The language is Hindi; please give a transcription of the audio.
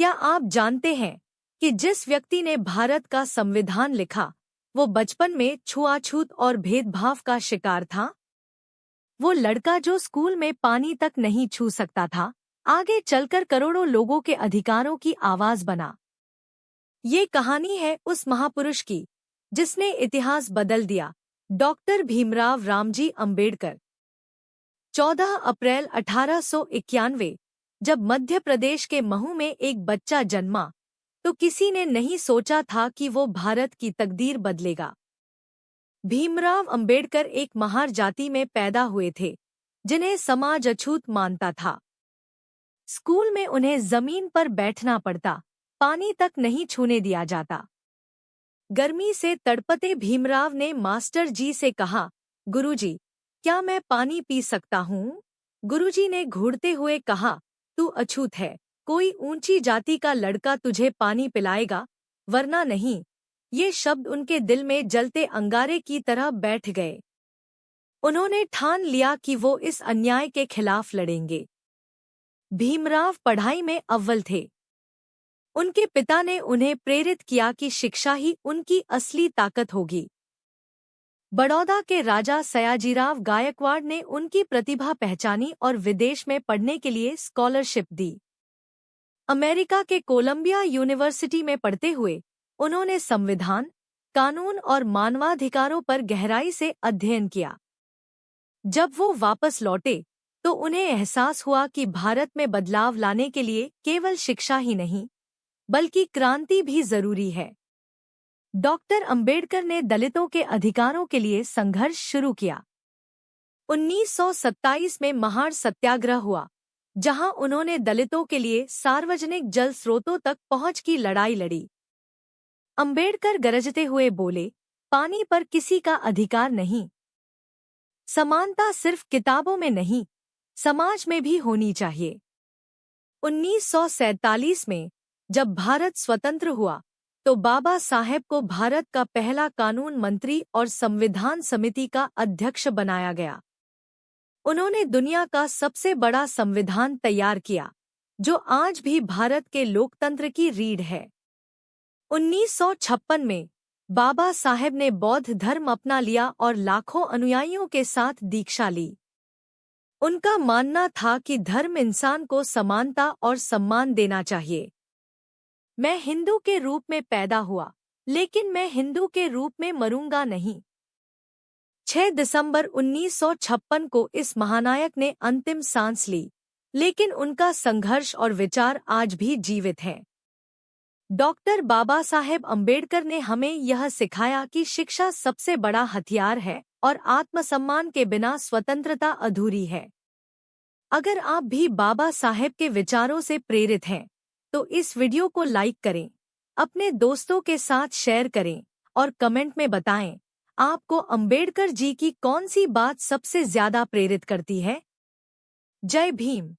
क्या आप जानते हैं कि जिस व्यक्ति ने भारत का संविधान लिखा, वो बचपन में छुआछूत और भेदभाव का शिकार था? वो लड़का जो स्कूल में पानी तक नहीं छू सकता था, आगे चलकर करोड़ों लोगों के अधिकारों की आवाज बना। ये कहानी है उस महापुरुष की जिसने इतिहास बदल दिया, डॉक्टर भीमराव रामजी अंबेडकर। 14 अप्रैल 1891 जब मध्य प्रदेश के महू में एक बच्चा जन्मा, तो किसी ने नहीं सोचा था कि वो भारत की तकदीर बदलेगा। भीमराव अंबेडकर एक महार जाति में पैदा हुए थे, जिन्हें समाज अछूत मानता था। स्कूल में उन्हें जमीन पर बैठना पड़ता, पानी तक नहीं छूने दिया जाता। गर्मी से तड़पते भीमराव ने मास्टर जी से कहा, गुरुजी, क्या मैं पानी पी सकता हूँ? गुरुजी ने घूरते हुए कहा, तू अछूत है, कोई ऊंची जाति का लड़का तुझे पानी पिलाएगा, वरना नहीं। ये शब्द उनके दिल में जलते अंगारे की तरह बैठ गए। उन्होंने ठान लिया कि वो इस अन्याय के खिलाफ लड़ेंगे। भीमराव पढ़ाई में अव्वल थे। उनके पिता ने उन्हें प्रेरित किया कि शिक्षा ही उनकी असली ताकत होगी। बड़ौदा के राजा सयाजीराव गायकवाड़ ने उनकी प्रतिभा पहचानी और विदेश में पढ़ने के लिए स्कॉलरशिप दी। अमेरिका के कोलंबिया यूनिवर्सिटी में पढ़ते हुए उन्होंने संविधान, कानून और मानवाधिकारों पर गहराई से अध्ययन किया। जब वो वापस लौटे तो उन्हें एहसास हुआ कि भारत में बदलाव लाने के लिए केवल शिक्षा ही नहीं, बल्कि क्रांति भी जरूरी है। डॉक्टर अंबेडकर ने दलितों के अधिकारों के लिए संघर्ष शुरू किया। 1927 में महार सत्याग्रह हुआ, जहां उन्होंने दलितों के लिए सार्वजनिक जल स्रोतों तक पहुंच की लड़ाई लड़ी। अंबेडकर गरजते हुए बोले, पानी पर किसी का अधिकार नहीं। समानता सिर्फ किताबों में नहीं, समाज में भी होनी चाहिए। 1947 में जब भारत स्वतंत्र हुआ, तो बाबा साहेब को भारत का पहला कानून मंत्री और संविधान समिति का अध्यक्ष बनाया गया। उन्होंने दुनिया का सबसे बड़ा संविधान तैयार किया, जो आज भी भारत के लोकतंत्र की रीढ़ है। 1956 में बाबा साहेब ने बौद्ध धर्म अपना लिया और लाखों अनुयायियों के साथ दीक्षा ली। उनका मानना था कि धर्म इंसान को समानता और सम्मान देना चाहिए। मैं हिंदू के रूप में पैदा हुआ, लेकिन मैं हिंदू के रूप में मरूंगा नहीं। 6 दिसंबर 1956 को इस महानायक ने अंतिम सांस ली, लेकिन उनका संघर्ष और विचार आज भी जीवित हैं। डॉक्टर बाबा साहेब अंबेडकर ने हमें यह सिखाया कि शिक्षा सबसे बड़ा हथियार है और आत्मसम्मान के बिना स्वतंत्रता अधूरी है। अगर आप भी बाबा साहेब के विचारों से प्रेरित हैं, तो इस वीडियो को लाइक करें, अपने दोस्तों के साथ शेयर करें और कमेंट में बताएं, आपको अंबेडकर जी की कौन सी बात सबसे ज्यादा प्रेरित करती है। जय भीम।